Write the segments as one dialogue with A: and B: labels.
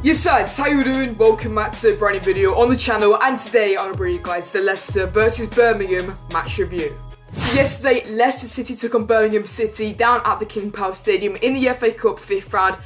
A: Yes lads, how you doing? Welcome back to a brand new video on the channel, and today I'm going to bring you guys the Leicester versus Birmingham match review. So yesterday, Leicester City took on Birmingham City down at the King Power Stadium in the FA Cup 5th round,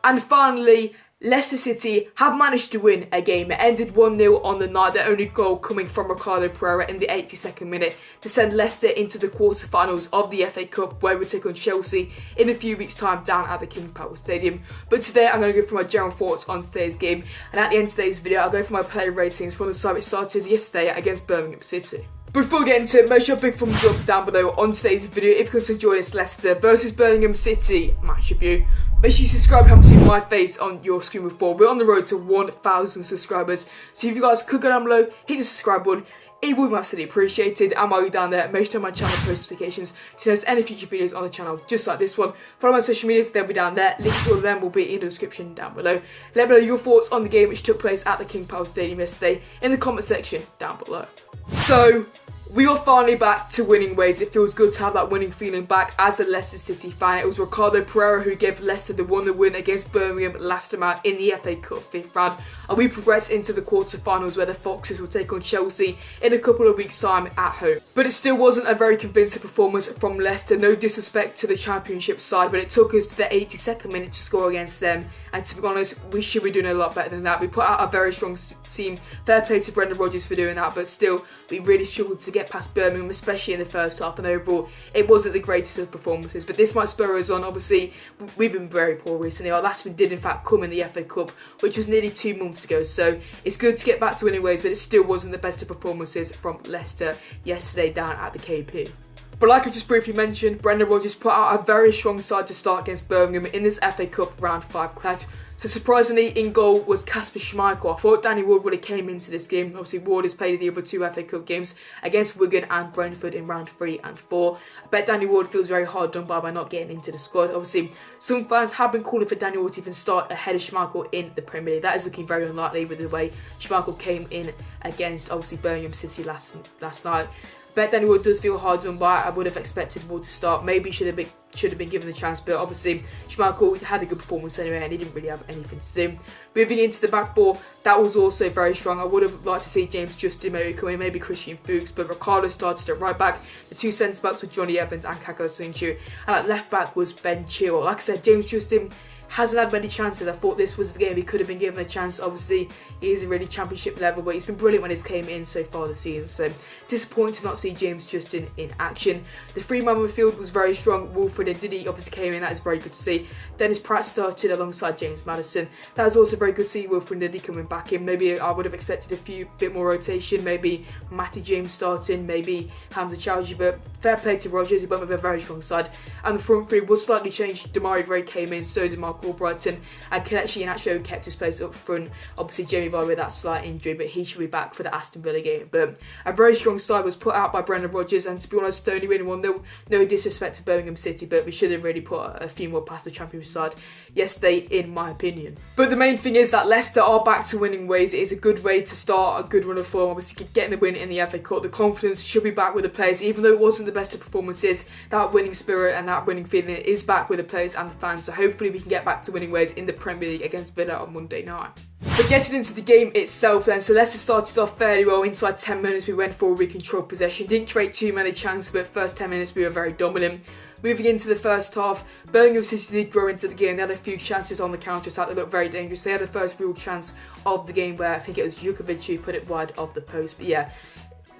A: and finally Leicester City have managed to win a game. It ended 1-0 on the night, their only goal coming from Ricardo Pereira in the 82nd minute to send Leicester into the quarter-finals of the FA Cup, where we take on Chelsea in a few weeks' time down at the King Power Stadium. But today I'm going to go through my general thoughts on today's game, and at the end of today's video I'll go for my player ratings from the side which started yesterday against Birmingham City. Before we get into it, make sure a big thumbs up down below on today's video if you guys enjoy this Leicester versus Birmingham City match review. Make sure you subscribe if you haven't seen my face on your screen before. We're on the road to 1,000 subscribers, so if you guys could go down below, hit the subscribe button, it would be absolutely appreciated. And while you're down there, make sure to turn my channel post notifications to notice any future videos on the channel just like this one. Follow my social medias, they'll be down there. Links to all of them will be in the description down below. Let me know your thoughts on the game which took place at the King Power Stadium yesterday in the comment section down below. So, we are finally back to winning ways. It feels good to have that winning feeling back as a Leicester City fan. It was Ricardo Pereira who gave Leicester the 1-0 win against Birmingham last time in the FA Cup 5th round. And we progress into the quarter-finals where the Foxes will take on Chelsea in a couple of weeks' time at home. But it still wasn't a very convincing performance from Leicester. No disrespect to the Championship side, but it took us to the 82nd minute to score against them. And to be honest, we should be doing a lot better than that. We put out a very strong team. Fair play to Brendan Rodgers for doing that, but still, we really struggled to get past Birmingham, especially in the first half, and overall it wasn't the greatest of performances. But this might spur us on. Obviously, we've been very poor recently. Our last win did in fact come in the FA Cup, which was nearly 2 months ago, so it's good to get back to winning ways, but it still wasn't the best of performances from Leicester yesterday down at the KP. But like I just briefly mentioned, Brendan Rodgers put out a very strong side to start against Birmingham in this FA Cup round 5 clash. So surprisingly, in goal was Kasper Schmeichel. I thought Danny Ward would have came into this game. Obviously, Ward has played the other 2 FA Cup games against Wigan and Brentford in round 3 and 4. I bet Danny Ward feels very hard done by not getting into the squad. Obviously, some fans have been calling for Danny Ward to even start ahead of Schmeichel in the Premier League. That is looking very unlikely with the way Schmeichel came in against, obviously, Birmingham City last night. Bet Danny Ward does feel hard done by. I would have expected Ward to start. Maybe should have been given the chance, but obviously Schmeichel had a good performance anyway, and he didn't really have anything to do. Moving into the back four, that was also very strong. I would have liked to see James Justin maybe come in, maybe Christian Fuchs, but Ricardo started at right back. The 2 centre backs were Johnny Evans and Kako Sunchu, and at left back was Ben Chilwell. Like I said, James Justin hasn't had many chances. I thought this was the game he could have been given a chance. Obviously, he is a really Championship level, but he's been brilliant when he's came in so far this season. So, disappointing to not see James Justin in action. The 3-man midfield was very strong. Wilfred Ndidi obviously came in. That is very good to see. Dennis Pratt started alongside James Maddison. That was also very good to see Wilfred Ndidi coming back in. Maybe I would have expected a bit more rotation. Maybe Matty James starting. Maybe Hamza Chowdhury. But fair play to Rodgers. He went with a very strong side. And the front three was slightly changed. Demarai Gray came in. So did Mark ALBRIGHTON, and Kelechi Iheanacho kept his place up front. Obviously, Jamie Vardy with that slight injury, but he should be back for the Aston Villa game. But a very strong side was put out by Brendan Rodgers, and to be honest, only winning 1-0. No disrespect to Birmingham City, but we should have really put a few more past the Championship side yesterday, in my opinion. But the main thing is that Leicester are back to winning ways. It is a good way to start a good run of form. Obviously, getting the win in the FA Cup, the confidence should be back with the players, even though it wasn't the best of performances. That winning spirit and that winning feeling is back with the players and the fans. So hopefully, we can get back to winning ways in the Premier League against Villa on Monday night. But getting into the game itself then, so Leicester started off fairly well. Inside 10 minutes we went forward, we controlled possession, didn't create too many chances, but first 10 minutes we were very dominant. Moving into the first half, Birmingham City did grow into the game. They had a few chances on the counter-attack that looked very dangerous. They had the first real chance of the game where I think it was Jukovic who put it wide of the post. But yeah,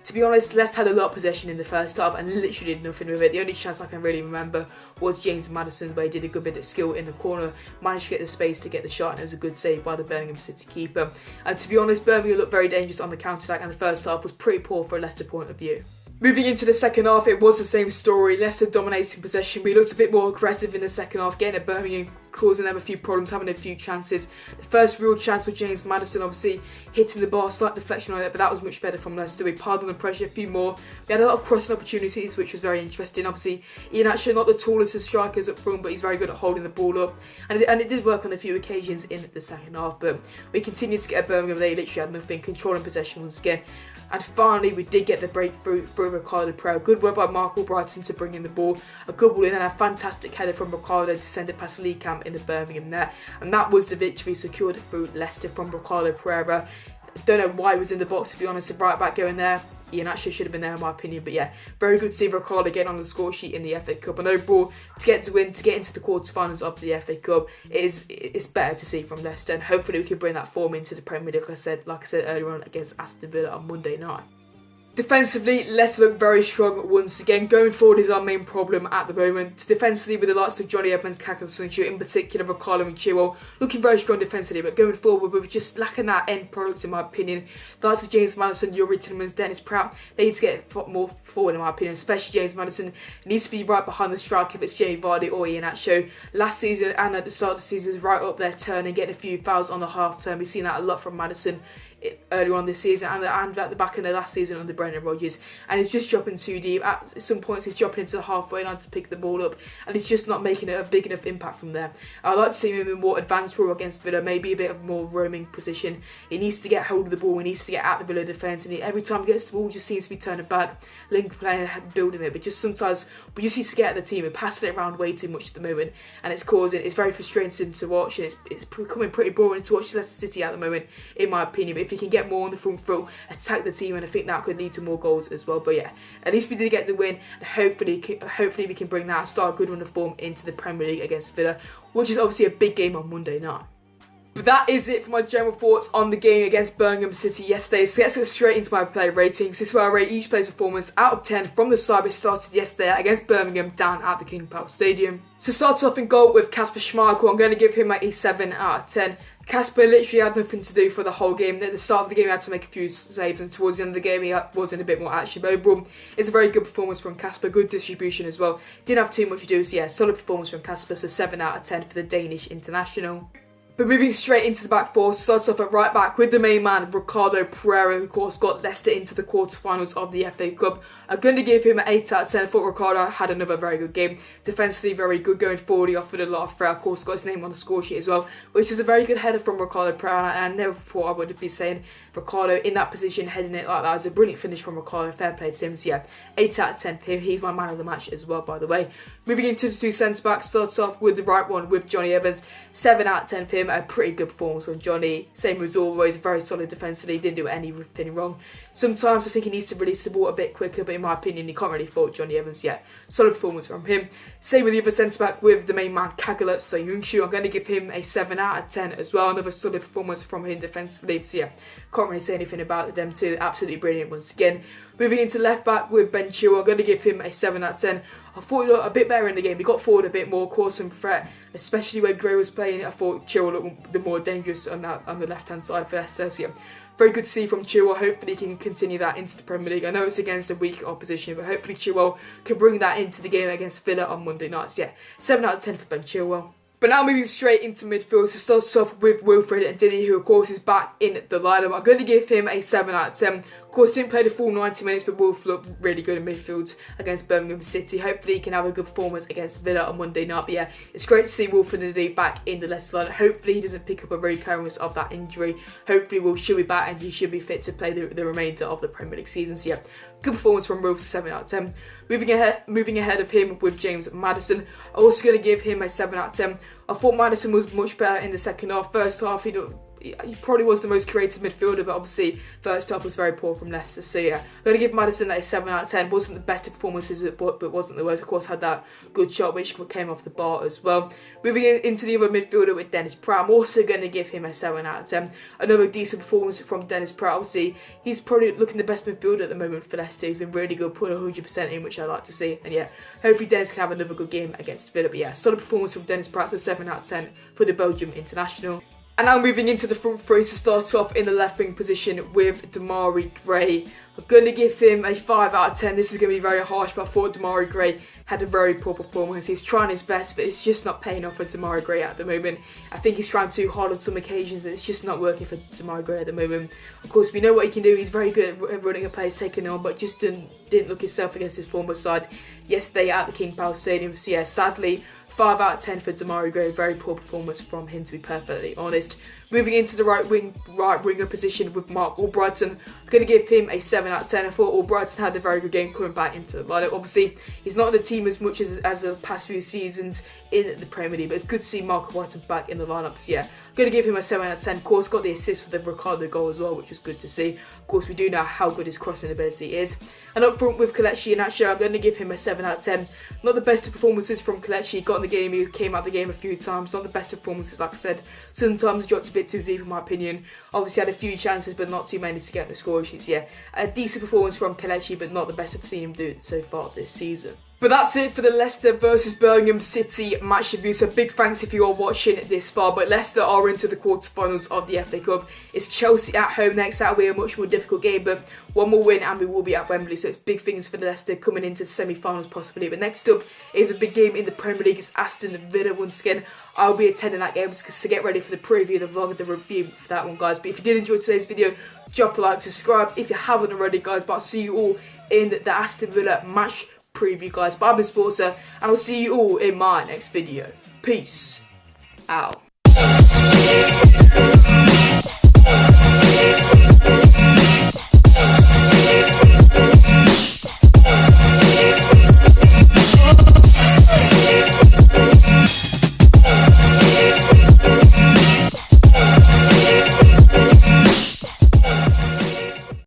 A: to be honest, Leicester had a lot of possession in the first half and literally did nothing with it. The only chance I can really remember was James Maddison, where he did a good bit of skill in the corner, managed to get the space to get the shot, and it was a good save by the Birmingham City keeper. And to be honest, Birmingham looked very dangerous on the counter-attack, and the first half was pretty poor for a Leicester point of view. Moving into the second half, it was the same story. Leicester dominating possession. We looked a bit more aggressive in the second half, getting at Birmingham, causing them a few problems, having a few chances. The first real chance was James Maddison, obviously hitting the bar, slight deflection on it, but that was much better from Leicester. We piled on the pressure, a few more. We had a lot of crossing opportunities, which was very interesting. Obviously, Iheanacho, not the tallest of strikers up front, but he's very good at holding the ball up. And it did work on a few occasions in the second half, but we continued to get at Birmingham. They literally had nothing, controlling possession once again. And finally, we did get the breakthrough through Ricardo Pereira. Good work by Mark ALBRIGHTON to bring in the ball. A good ball in and a fantastic header from Ricardo to send it past Lee Camp have in the Birmingham net, and that was the victory secured through Leicester from Ricardo Pereira. Don't know why he was in the box, to be honest. The right back going there, Ian actually should have been there in my opinion. But yeah, very good to see Ricardo getting on the score sheet in the FA Cup. And overall, to get into the quarterfinals of the FA Cup, it's better to see from Leicester. And hopefully we can bring that form into the Premier League, like I said earlier on, against Aston Villa on Monday night. Defensively, Leicester look very strong once again. Going forward is our main problem at the moment. Defensively, with the likes of Johnny Evans, Kaka, in particular, Ricardo and Chilwell, looking very strong defensively, but going forward, we're just lacking that end product in my opinion. The likes of James Maddison, Yuri Tielemans, Dennis Pratt, they need to get more forward in my opinion, especially James Maddison. Needs to be right behind the striker if it's Jamie Vardy or Ian Acho. Last season and at the start of the season is right up their turn and getting a few fouls on the half turn. We've seen that a lot from Maddison earlier on this season and at the back end of last season under Brendan Rodgers, and he's just dropping too deep. At some points he's dropping into the halfway line to pick the ball up, and he's just not making a big enough impact from there. I'd like to see him in a more advanced role against Villa, maybe a bit of more roaming position. He needs to get hold of the ball, he needs to get at the Villa defence, and every time he gets the ball he just seems to be turning back, link playing, building it, but just sometimes we just need to get at the team and passing it around way too much at the moment, and it's very frustrating to watch, and it's becoming pretty boring to watch Leicester City at the moment in my opinion. But if he can get more on the front foot, attack the team, and I think that could lead to more goals as well. But yeah, at least we did get the win, and hopefully we can bring that and start a good run of form into the Premier League against Villa, which is obviously a big game on Monday night. But that is it for my general thoughts on the game against Birmingham City yesterday. So let's get straight into my player ratings. This is where I rate each player's performance out of 10 from the side which started yesterday against Birmingham down at the King Power Stadium. So start off in goal with Kasper Schmeichel. I'm going to give him a 7 out of 10. Kasper literally had nothing to do for the whole game. At the start of the game he had to make a few saves, and towards the end of the game he was in a bit more action. But overall, it's a very good performance from Kasper, good distribution as well. Didn't have too much to do, so yeah, solid performance from Kasper, so 7 out of 10 for the Danish international. But moving straight into the back four, starts off at right back with the main man, Ricardo Pereira, who of course got Leicester into the quarterfinals of the FA Cup. I'm going to give him an 8 out of 10. I thought Ricardo had another very good game. Defensively very good, going forward he offered a lot of threat, of course got his name on the score sheet as well, which is a very good header from Ricardo Pereira, and I never thought I would be saying Ricardo in that position, heading it like that. It was a brilliant finish from Ricardo, fair play to him. So yeah, 8 out of 10 for him. He's my man of the match as well, by the way. Moving into the two centre-backs, starts off with the right one with Johnny Evans. 7 out of 10 for him, a pretty good performance from Johnny. Same as always, very solid defensively, didn't do anything wrong. Sometimes I think he needs to release the ball a bit quicker, but in my opinion, he can't really fault Johnny Evans yet. Solid performance from him. Same with the other centre-back with the main man, Kagala Soyuncu. I'm going to give him a 7 out of 10 as well. Another solid performance from him defensively. So yeah, can't really say anything about them two. Absolutely brilliant once again. Moving into left back with Ben Chilwell, I'm going to give him a 7 out of 10. I thought he looked a bit better in the game. He got forward a bit more, caused some threat, especially when Gray was playing. I thought Chilwell looked the more dangerous on the left-hand side for Leicester. So yeah, very good to see from Chilwell. Hopefully he can continue that into the Premier League. I know it's against a weak opposition, but hopefully Chilwell can bring that into the game against Villa on Monday night. So yeah, 7 out of 10 for Ben Chilwell. But now moving straight into midfield, so starts off with Wilfred and Dini, who of course is back in the lineup. I'm going to give him a 7 out of 10. Of course, didn't play the full 90 minutes, but Wilfred looked really good in midfield against Birmingham City. Hopefully he can have a good performance against Villa on Monday night. But yeah, it's great to see Wilfred and Dini back in the Leicester lineup. Hopefully he doesn't pick up a recurrence of that injury. Hopefully Will should be back and he should be fit to play the remainder of the Premier League season. So yeah, good performance from Wilfred, 7 out of 10. Moving ahead of him with James Maddison, I'm also going to give him a 7 out of 10. I thought Maddison was much better in the second half. First half, he probably was the most creative midfielder, but obviously first half was very poor from Leicester. So yeah, I'm going to give Maddison a 7 out of 10. Wasn't the best of performances, but wasn't the worst. Of course, had that good shot which came off the bar as well. Moving into the other midfielder with Dennis Pratt, I'm also going to give him a 7 out of 10. Another decent performance from Dennis Pratt. Obviously, he's probably looking the best midfielder at the moment for Leicester. He's been really good, putting 100% in, which I like to see. And yeah, hopefully Dennis can have another good game against Villa. But yeah, solid performance from Dennis Pratt, so 7 out of 10 for the Belgium international. And now moving into the front three, to start off in the left wing position with Demarai Gray. I'm going to give him a 5 out of 10. This is going to be very harsh, but I thought Demarai Gray had a very poor performance. He's trying his best, but it's just not paying off for Demarai Gray at the moment. I think he's trying too hard on some occasions, and it's just not working for Demarai Gray at the moment. Of course, we know what he can do. He's very good at running a place, taking on, but just didn't look himself against his former side yesterday at the King Power Stadium. So yeah, sadly, 5 out of 10 for Demarai Gray. Very poor performance from him, to be perfectly honest. Moving into the right winger position with Mark Albrighton, I'm going to give him a 7 out of 10. I thought Albrighton had a very good game coming back into the lineup. Obviously, he's not in the team as much as the past few seasons in the Premier League, but it's good to see Mark Albrighton back in the lineup. So yeah, I'm going to give him a 7 out of 10. Of course, got the assist for the Ricardo goal as well, which was good to see. Of course, we do know how good his crossing ability is. And up front with Kelechi and Nacho, I'm going to give him a 7 out of 10. Not the best of performances from Kelechi. He got in the game, he came out of the game a few times. Not the best of performances, like I said. Sometimes dropped a bit too deep in my opinion. Obviously had a few chances, but not too many to get the score sheets. Yeah, a decent performance from Kelechi, but not the best I've seen him do so far this season. But that's it for the Leicester versus Birmingham City match review. So big thanks if you are watching this far. But Leicester are into the quarterfinals of the FA Cup. It's Chelsea at home next. That'll be a much more difficult game, but one more win and we will be at Wembley. So it's big things for Leicester coming into the semi-finals possibly. But next up is a big game in the Premier League. It's Aston Villa once again. I'll be attending that game to get ready for the preview, the vlog, the review for that one, guys. But if you did enjoy today's video, drop a like, subscribe if you haven't already, guys. But I'll see you all in the Aston Villa match preview, guys. But I've been SPORTSA, and I'll see you all in my next video. Peace out.